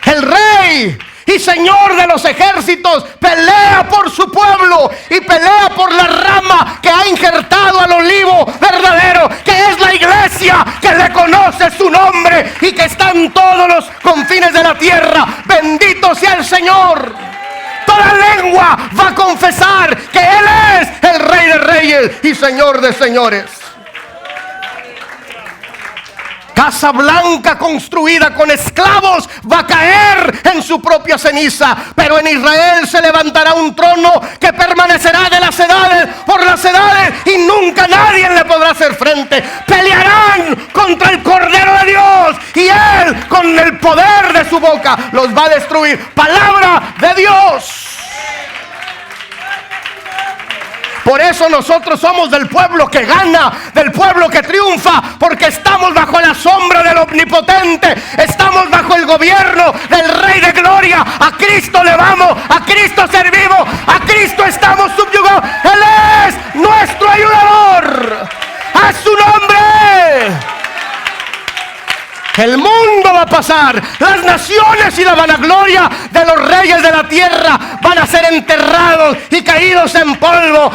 El Rey y Señor de los ejércitos pelea por su pueblo y pelea por la rama que ha injertado al olivo verdadero, que es la iglesia, que le conoce su nombre y que está en todos los confines de la tierra. Bendito sea el Señor. Toda lengua va a confesar que Él es el Rey de reyes y Señor de señores. Casa blanca construida con esclavos va a caer en su propia ceniza, pero en Israel se levantará un trono que permanecerá de las edades por las edades y nunca nadie le podrá hacer frente. Pelearán contra el Cordero de Dios y Él con el poder de su boca los va a destruir. Palabra de Dios. Por eso nosotros somos del pueblo que gana, del pueblo que triunfa, porque estamos bajo la sombra del Omnipotente, estamos bajo el gobierno del Rey de Gloria. A Cristo le vamos, a Cristo servimos, a Cristo estamos subyugados. Él es nuestro ayudador. ¡A su nombre! El mundo va a pasar, las naciones y la vanagloria de los reyes de la tierra van a ser enterrados y caídos en polvo.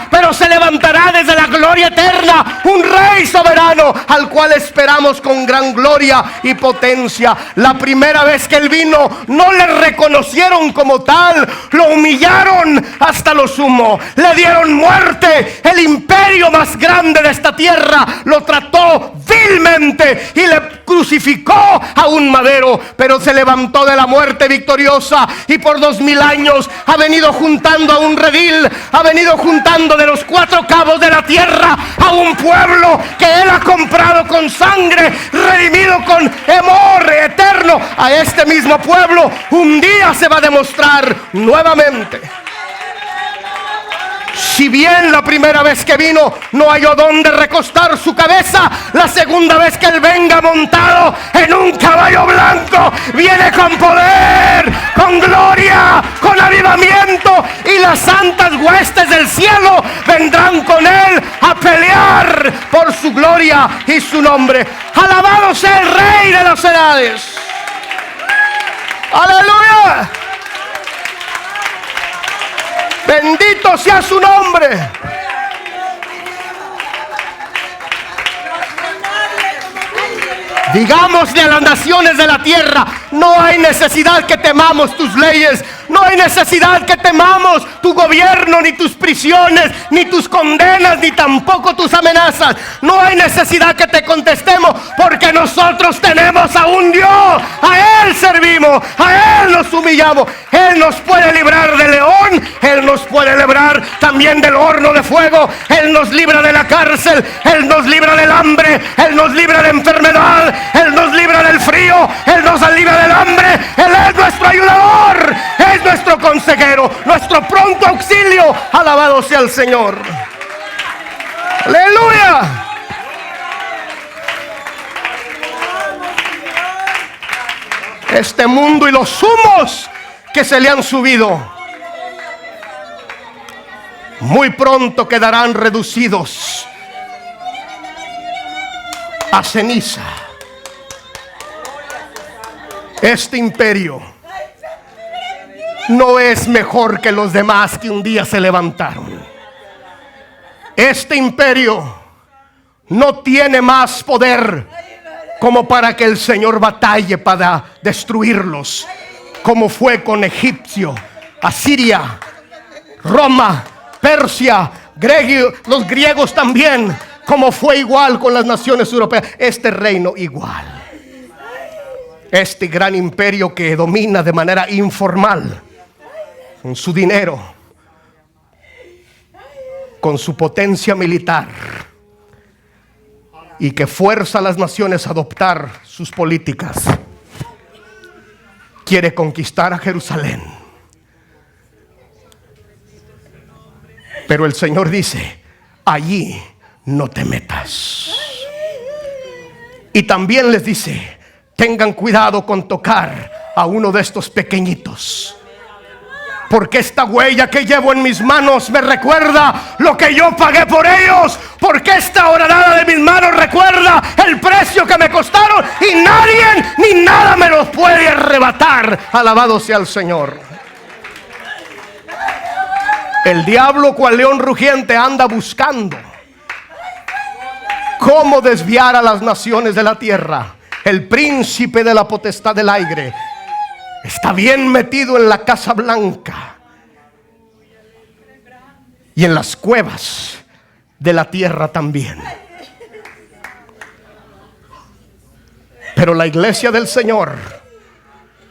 Pero se levantará desde la gloria eterna un Rey soberano, al cual esperamos con gran gloria y potencia. La primera vez que Él vino, no le reconocieron como tal, lo humillaron hasta lo sumo, le dieron muerte. El imperio más grande de esta tierra lo trató vilmente y le crucificó a un madero, pero se levantó de la muerte victoriosa y por 2000 años ha venido juntando a un redil, ha venido juntando de los 4 cabos de la tierra a un pueblo que Él ha comprado con sangre, redimido con amor eterno. A este mismo pueblo un día se va a demostrar nuevamente. Si bien la primera vez que vino no halló donde recostar su cabeza, la segunda vez que Él venga montado en un caballo blanco, viene con poder, con gloria, con avivamiento, y las santas huestes del cielo vendrán con Él a pelear por su gloria y su nombre. Alabado sea el Rey de las edades. ¡Aleluya! Bendito sea su nombre. Digámosle a las naciones de la tierra: no hay necesidad que temamos tus leyes, no hay necesidad que temamos tu gobierno, ni tus prisiones, ni tus condenas, ni tampoco tus amenazas. No hay necesidad que te contestemos, porque nosotros tenemos a un Dios, a Él servimos, a Él nos humillamos. Él nos puede librar del león, Él nos puede librar también del horno de fuego, Él nos libra de la cárcel, Él nos libra del hambre, Él nos libra de enfermedad, Él nos libra del frío, Él nos libra del hambre. Él es nuestro ayudador, es nuestro consejero, nuestro pronto auxilio. Alabado sea el Señor. Aleluya. Este mundo y los humos que se le han subido muy pronto quedarán reducidos a ceniza. Este imperio no es mejor que los demás que un día se levantaron. Este imperio no tiene más poder como para que el Señor batalle para destruirlos, como fue con Egipcio, Asiria, Roma, Persia, los griegos también. como fue igual con las naciones europeas, este reino igual. Este gran imperio que domina de manera informal, con su dinero, con su potencia militar, y que fuerza a las naciones a adoptar sus políticas, quiere conquistar a Jerusalén. Pero el Señor dice: allí no te metas. Y también les dice: tengan cuidado con tocar a uno de estos pequeñitos, porque esta huella que llevo en mis manos me recuerda lo que yo pagué por ellos, porque esta horadada de mis manos recuerda el precio que me costaron, y nadie ni nada me los puede arrebatar. Alabado sea el Señor. El diablo, cual león rugiente, anda buscando cómo desviar a las naciones de la tierra. El príncipe de la potestad del aire está bien metido en la Casa Blanca y en las cuevas de la tierra también. Pero la iglesia del Señor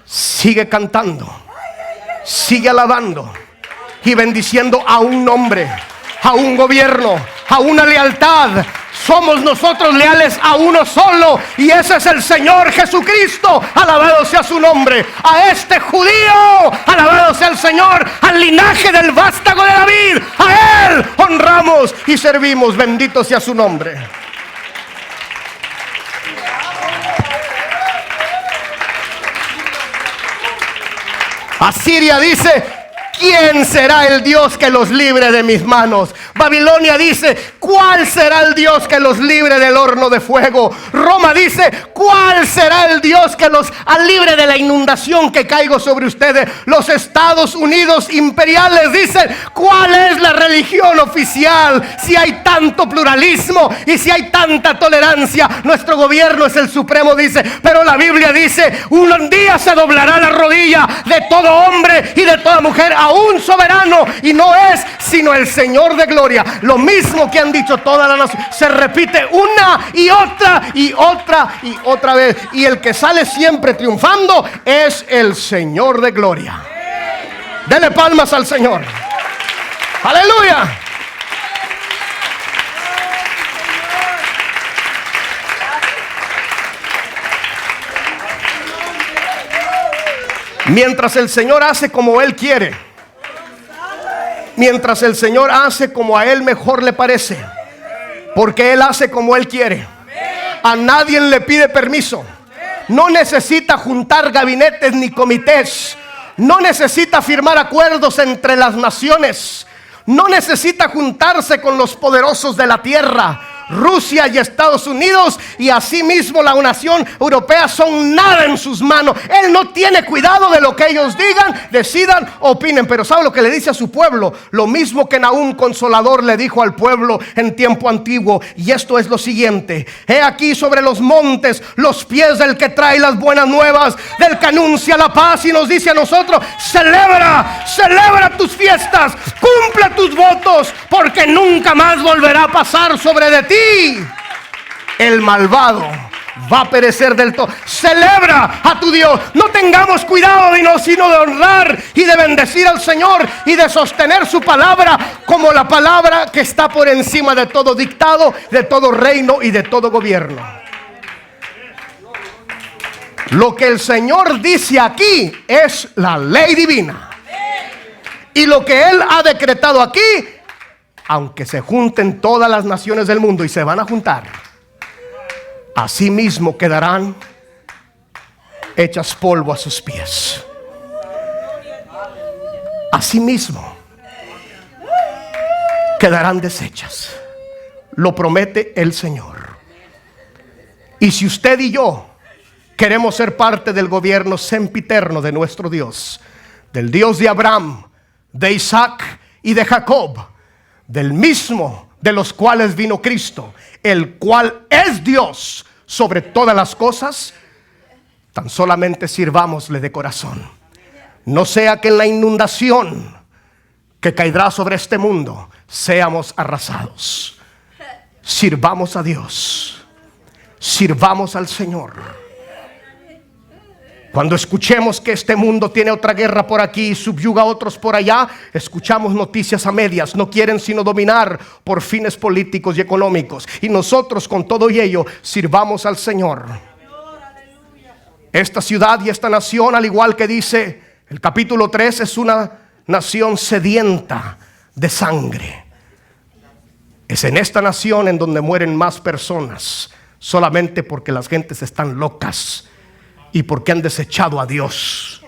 sigue cantando, sigue alabando y bendiciendo a un nombre, a un gobierno, a una lealtad. Somos nosotros leales a uno solo, y ese es el Señor Jesucristo. Alabado sea su nombre. A este judío, alabado sea el Señor. Al linaje del vástago de David, a él honramos y servimos. Bendito sea su nombre. Asiria dice: ¿quién será el Dios que los libre de mis manos? Babilonia dice: ¿cuál será el Dios que los libre del horno de fuego? Roma dice: ¿cuál será el Dios que los libre de la inundación que caigo sobre ustedes? Los Estados Unidos imperiales dicen: ¿cuál es la religión oficial? Si hay tanto pluralismo y si hay tanta tolerancia, nuestro gobierno es el supremo, dice. Pero la Biblia dice: un día se doblará la rodilla de todo hombre y de toda mujer a un soberano, y no es sino el Señor de gloria. Lo mismo que han dicho todas las naciones se repite una y otra y otra y otra vez, y el que sale siempre triunfando es el Señor de gloria. Dele palmas al Señor. Aleluya. Mientras el Señor hace como Él quiere, mientras el Señor hace como a Él mejor le parece, porque Él hace como Él quiere, a nadie le pide permiso, no necesita juntar gabinetes ni comités, no necesita firmar acuerdos entre las naciones, no necesita juntarse con los poderosos de la tierra. Rusia y Estados Unidos y asimismo la nación europea son nada en sus manos. Él no tiene cuidado de lo que ellos digan, decidan, opinen. Pero ¿sabe lo que le dice a su pueblo? Lo mismo que Nahum Consolador le dijo al pueblo en tiempo antiguo. Y esto es lo siguiente: he aquí sobre los montes los pies del que trae las buenas nuevas, del que anuncia la paz, y nos dice a nosotros: celebra, celebra tus fiestas, cumple tus votos, porque nunca más volverá a pasar sobre de ti el malvado. Va a perecer del todo. Celebra a tu Dios. No tengamos cuidado sino de honrar y de bendecir al Señor y de sostener su palabra como la palabra que está por encima de todo dictado, de todo reino y de todo gobierno. Lo que el Señor dice aquí es la ley divina, y lo que Él ha decretado aquí, aunque se junten todas las naciones del mundo, y se van a juntar, así mismo quedarán hechas polvo a sus pies. Así mismo quedarán deshechas. Lo promete el Señor. Y si usted y yo queremos ser parte del gobierno sempiterno de nuestro Dios, del Dios de Abraham, de Isaac y de Jacob, del mismo de los cuales vino Cristo, el cual es Dios sobre todas las cosas, tan solamente sirvámosle de corazón. No sea que en la inundación que caerá sobre este mundo seamos arrasados. Sirvamos a Dios. Sirvamos al Señor. Cuando escuchemos que este mundo tiene otra guerra por aquí y subyuga a otros por allá, escuchamos noticias a medias. No quieren sino dominar por fines políticos y económicos. Y nosotros con todo y ello sirvamos al Señor. Esta ciudad y esta nación, al igual que dice el capítulo 3, es una nación sedienta de sangre. Es en esta nación en donde mueren más personas, solamente porque las gentes están locas y porque han desechado a Dios.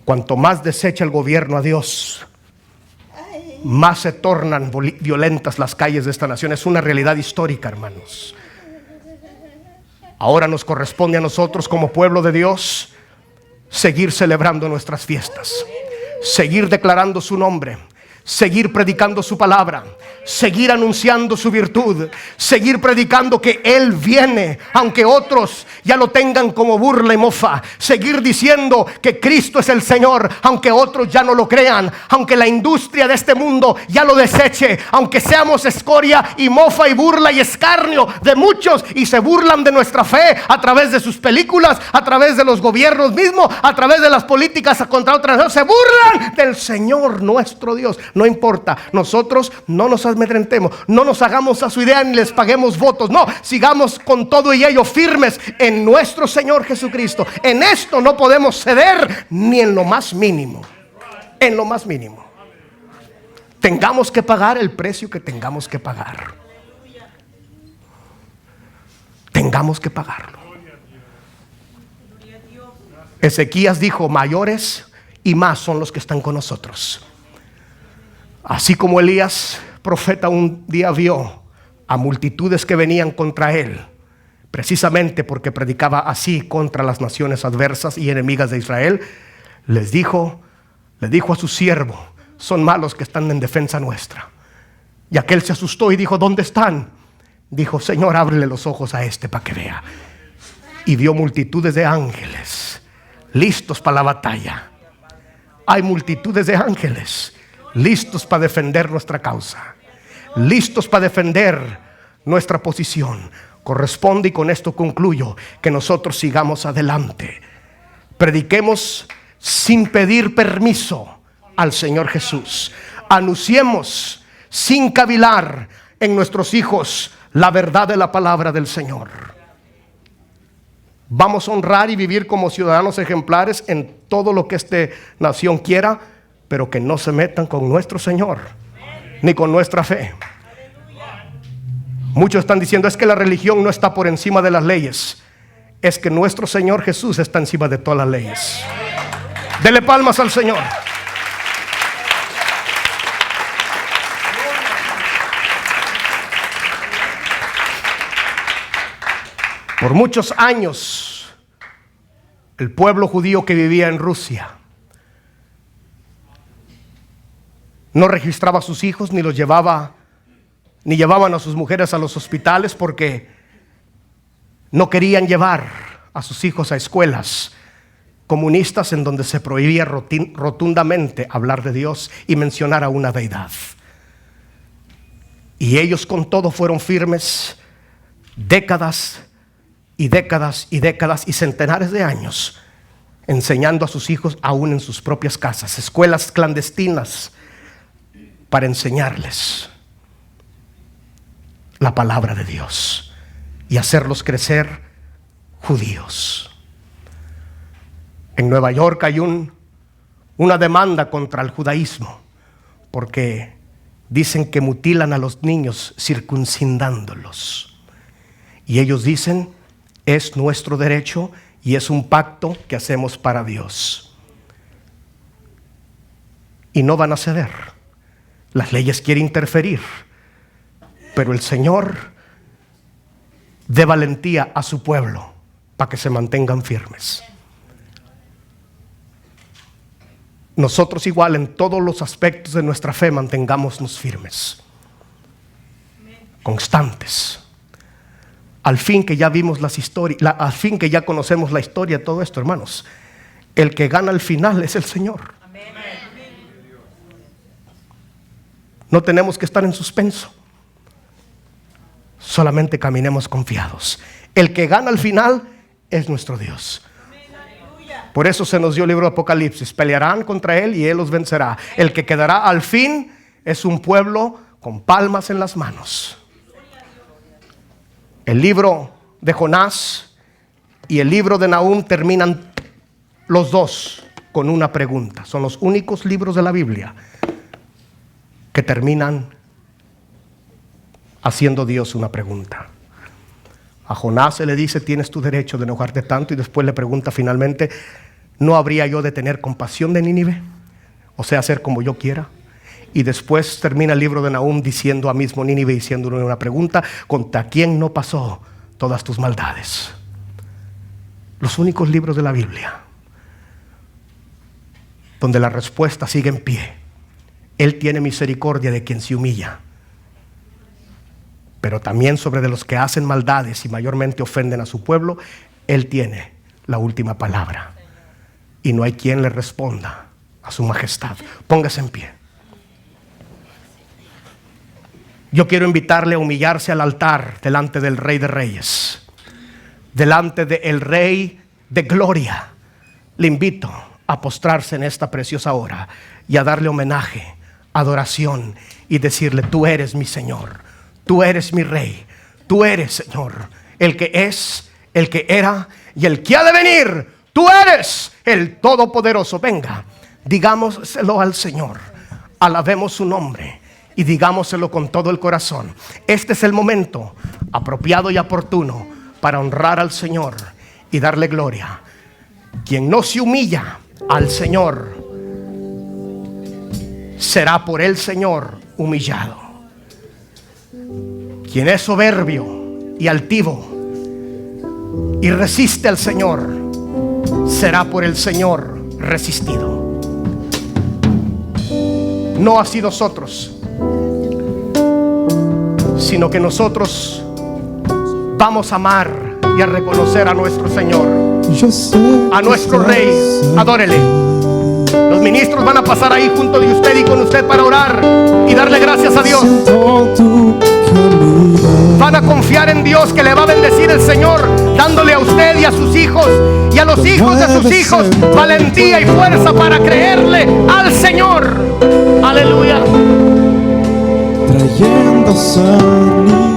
Cuanto más desecha el gobierno a Dios, más se tornan violentas las calles de esta nación. Es una realidad histórica, hermanos. Ahora nos corresponde a nosotros como pueblo de Dios seguir celebrando nuestras fiestas, seguir declarando su nombre, seguir predicando su palabra, seguir anunciando su virtud, seguir predicando que Él viene, aunque otros ya lo tengan como burla y mofa, seguir diciendo que Cristo es el Señor, aunque otros ya no lo crean, aunque la industria de este mundo ya lo deseche, aunque seamos escoria y mofa y burla y escarnio de muchos y se burlan de nuestra fe a través de sus películas, a través de los gobiernos mismos, a través de las políticas contra otras naciones, se burlan del Señor nuestro Dios. No importa, nosotros no nos amedrentemos, no nos hagamos a su idea ni les paguemos votos. No, sigamos con todo y ello firmes en nuestro Señor Jesucristo. En esto no podemos ceder ni en lo más mínimo. En lo más mínimo. Tengamos que pagar el precio que tengamos que pagar. Tengamos que pagarlo. Ezequías dijo: mayores y más son los que están con nosotros. Así como Elías, profeta, un día vio a multitudes que venían contra él, precisamente porque predicaba así contra las naciones adversas y enemigas de Israel, le dijo a su siervo: son malos que están en defensa nuestra. Y aquel se asustó y dijo: ¿dónde están? Dijo: Señor, ábrele los ojos a este para que vea. Y vio multitudes de ángeles listos para la batalla. Hay multitudes de ángeles listos para defender nuestra causa, listos para defender nuestra posición. Corresponde, y con esto concluyo, que nosotros sigamos adelante. Prediquemos sin pedir permiso al Señor Jesús. Anunciemos sin cavilar en nuestros hijos la verdad de la palabra del Señor. Vamos a honrar y vivir como ciudadanos ejemplares en todo lo que esta nación quiera, pero que no se metan con nuestro Señor ni con nuestra fe. Muchos están diciendo: es que la religión no está por encima de las leyes. Es que nuestro Señor Jesús está encima de todas las leyes. Dele palmas al Señor. Por muchos años, el pueblo judío que vivía en Rusia no registraba a sus hijos, ni los llevaban a sus mujeres a los hospitales, porque no querían llevar a sus hijos a escuelas comunistas en donde se prohibía rotundamente hablar de Dios y mencionar a una deidad. Y ellos con todo fueron firmes décadas y décadas y décadas y centenares de años, enseñando a sus hijos aún en sus propias casas, escuelas clandestinas, para enseñarles la palabra de Dios y hacerlos crecer judíos. En Nueva York hay una demanda contra el judaísmo, porque dicen que mutilan a los niños circuncidándolos. Y ellos dicen: es nuestro derecho y es un pacto que hacemos para Dios. Y no van a ceder. Las leyes quieren interferir, pero el Señor dé valentía a su pueblo para que se mantengan firmes. Nosotros igual en todos los aspectos de nuestra fe mantengámonos firmes, constantes. Al fin que ya vimos las historias, al fin que ya conocemos la historia de todo esto, hermanos, el que gana al final es el Señor. No tenemos que estar en suspenso. Solamente caminemos confiados. El que gana al final es nuestro Dios. Por eso se nos dio el libro de Apocalipsis. Pelearán contra él y él los vencerá. El que quedará al fin es un pueblo con palmas en las manos. El libro de Jonás y el libro de Nahum terminan los dos con una pregunta. Son los únicos libros de la Biblia que terminan haciendo Dios una pregunta. A Jonás se le dice: tienes tu derecho de enojarte tanto, y después le pregunta finalmente: ¿no habría yo de tener compasión de Nínive? O sea, hacer como yo quiera. Y después termina el libro de Nahum diciendo a mismo Nínive, diciéndole una pregunta: ¿contra quién no pasó todas tus maldades? Los únicos libros de la Biblia donde la respuesta sigue en pie. Él tiene misericordia de quien se humilla, pero también sobre de los que hacen maldades y mayormente ofenden a su pueblo. Él tiene la última palabra y no hay quien le responda a su majestad. Póngase en pie. Yo quiero invitarle a humillarse al altar delante del Rey de Reyes, delante del Rey de Gloria. Le invito a postrarse en esta preciosa hora y a darle homenaje, adoración, y decirle: tú eres mi Señor, tú eres mi Rey, tú eres, Señor, el que es, el que era y el que ha de venir. Tú eres el Todopoderoso. Venga, digámoselo al Señor, alabemos su nombre y digámoselo con todo el corazón. Este es el momento apropiado y oportuno para honrar al Señor y darle gloria. Quien no se humilla al Señor será por el Señor humillado. Quien es soberbio y altivo y resiste al Señor será por el Señor resistido. No así nosotros, sino que nosotros vamos a amar y a reconocer a nuestro Señor, a nuestro Rey. Adórele. Los ministros van a pasar ahí junto de usted y con usted para orar y darle gracias a Dios. Van a confiar en Dios, que le va a bendecir el Señor, dándole a usted y a sus hijos y a los hijos de sus hijos valentía y fuerza para creerle al Señor. Aleluya. Trayendo sanidad.